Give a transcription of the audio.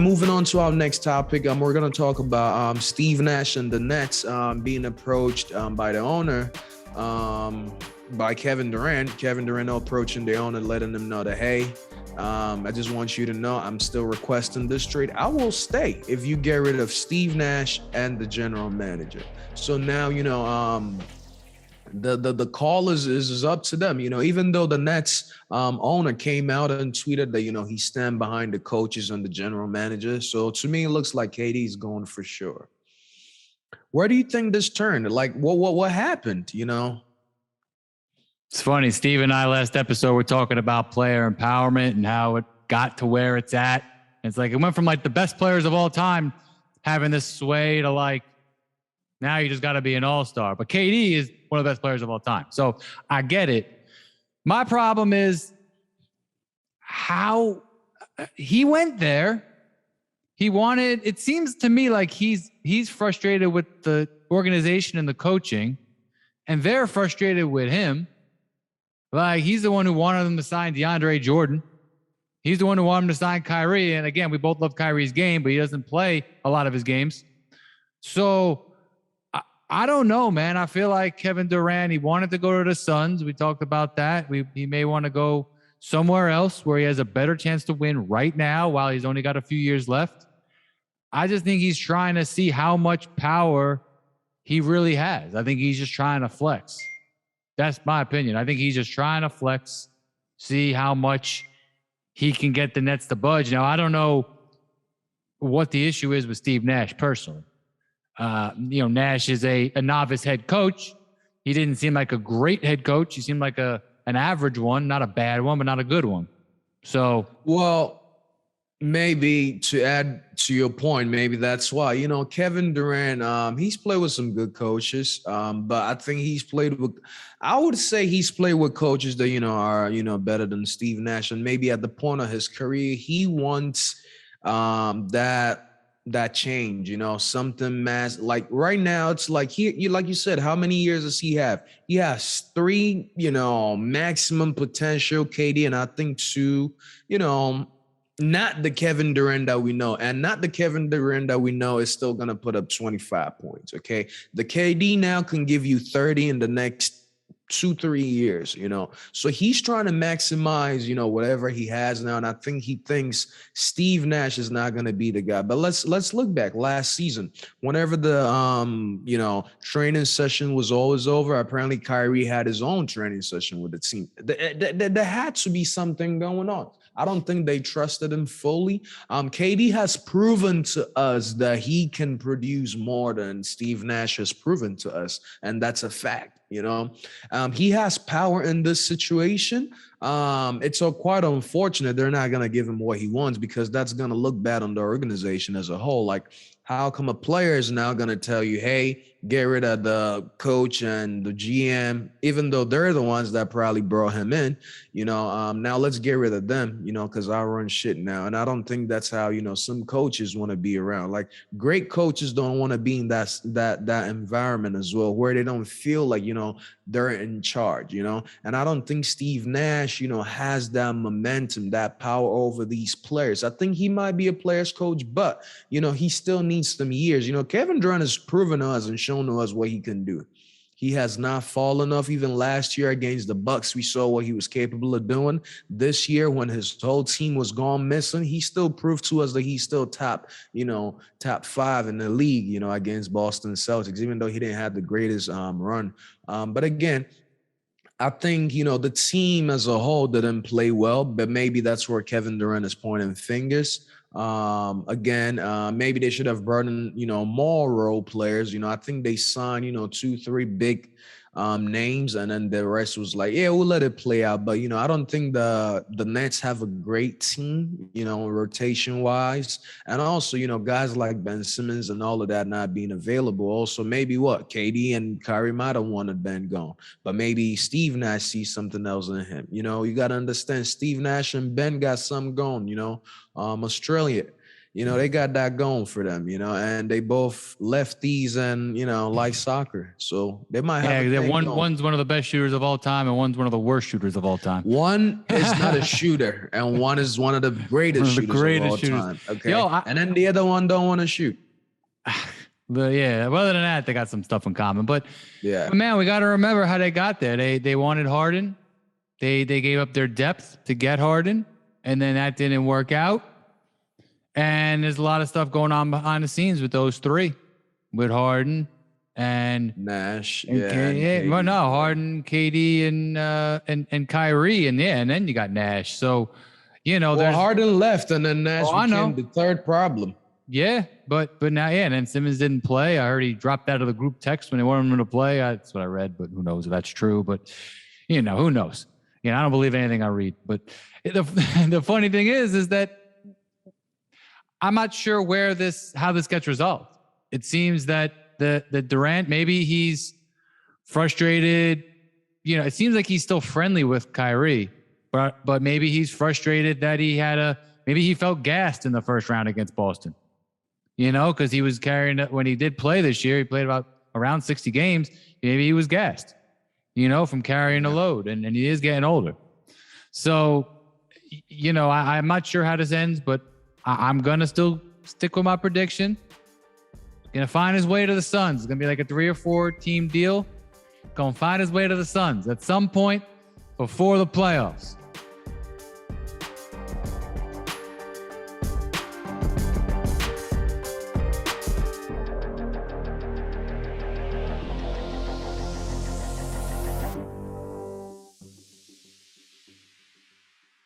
Moving on to our next topic, we're going to talk about Steve Nash and the Nets being approached by the owner, by Kevin Durant. Kevin Durant approaching the owner, letting them know that, hey, I just want you to know I'm still requesting this trade. I will stay if you get rid of Steve Nash and the general manager. So now, the call is up to them. Even though the Nets owner came out and tweeted that he stand behind the coaches and the general manager. So to me, it looks like KD's going for sure. Where do you think this turned? Like what happened? It's funny. Steve and I last episode were talking about player empowerment and how it got to where it's at. It's like it went from like the best players of all time having this sway to like now you just got to be an all-star. But KD is one of the best players of all time. So I get it. My problem is how he went there. It seems to me like he's frustrated with the organization and the coaching, and they're frustrated with him. Like he's the one who wanted them to sign DeAndre Jordan. He's the one who wanted him to sign Kyrie. And again, we both love Kyrie's game, but he doesn't play a lot of his games. So I don't know, man. I feel like Kevin Durant, he wanted to go to the Suns. We talked about that. He may want to go somewhere else where he has a better chance to win right now while he's only got a few years left. I just think he's trying to see how much power he really has. I think he's just trying to flex. That's my opinion. I think he's just trying to flex, see how much he can get the Nets to budge. Now, I don't know what the issue is with Steve Nash personally. Nash is a novice head coach. He didn't seem like a great head coach. He seemed like an average one, not a bad one, but not a good one. So, well, maybe to add to your point, maybe that's why, Kevin Durant, he's played with some good coaches. But I think I would say he's played with coaches that, are, better than Steve Nash. And maybe at the point of his career, he wants that change, something mass. Like right now, it's like like you said, how many years does he have? He has 3, maximum potential, KD, and I think 2, not the Kevin Durant that we know, and not the Kevin Durant that we know is still gonna put up 25 points. Okay, the KD now can give you 30 in the next 2-3 years, so he's trying to maximize, whatever he has now. And I think he thinks Steve Nash is not going to be the guy. But let's look back last season, whenever the, training session was always over. Apparently Kyrie had his own training session with the team. There had to be something going on. I don't think they trusted him fully. KD has proven to us that he can produce more than Steve Nash has proven to us. And that's a fact. He has power in this situation. It's so quite unfortunate they're not going to give him what he wants, because that's going to look bad on the organization as a whole. Like, how come a player is now going to tell you, hey, get rid of the coach and the GM, even though they're the ones that probably brought him in, now let's get rid of them, because I run shit now. And I don't think that's how, some coaches want to be around. Like, great coaches don't want to be in that environment as well, where they don't feel like, they're in charge, and I don't think Steve Nash, has that momentum, that power over these players. I think he might be a player's coach, but, he still needs some years. Kevin Durant has proven to us and shown to us what he can do. He has not fallen off. Even last year against the Bucks, we saw what he was capable of doing. This year, when his whole team was gone missing, he still proved to us that he's still top 5 in the league, against Boston Celtics, even though he didn't have the greatest run. But again, I think, the team as a whole didn't play well, but maybe that's where Kevin Durant is pointing fingers. Maybe they should have brought in, more role players. I think they signed, 2-3 big names, and then the rest was like, yeah, we'll let it play out. But, I don't think the Nets have a great team, rotation wise. And also, guys like Ben Simmons and all of that not being available. Also, maybe KD and Kyrie might have wanted Ben gone, but maybe Steve Nash sees something else in him. You got to understand, Steve Nash and Ben got something going, Australia. they got that going for them, and they both lefties and, like soccer. So they might have a thing going. One's one of the best shooters of all time, and one's one of the worst shooters of all time. One is not a shooter, and one is one of the greatest shooters of all time. Okay. And then the other one don't want to shoot. But yeah, other than that, they got some stuff in common. But yeah, man, we got to remember how they got there. They wanted Harden. They gave up their depth to get Harden, and then that didn't work out. And there's a lot of stuff going on behind the scenes with those three, with Harden and Nash. Well, no, Harden, KD, and Kyrie, and then you got Nash. So, Harden left, and then Nash became the third problem. Yeah, but now, and then Simmons didn't play. I heard he dropped out of the group text when they wanted him to play. That's what I read, but who knows if that's true? But who knows? I don't believe anything I read. But the funny thing is that I'm not sure how this gets resolved. It seems that the Durant, maybe he's frustrated. It seems like he's still friendly with Kyrie, but maybe he's frustrated that maybe he felt gassed in the first round against Boston. Because he was carrying it when he did play this year. He played around 60 games. Maybe he was gassed, from carrying the load, and he is getting older. So, I'm not sure how this ends, but I'm going to still stick with my prediction. Going to find his way to the Suns. It's going to be like a 3 or 4 team deal. Going to find his way to the Suns at some point before the playoffs.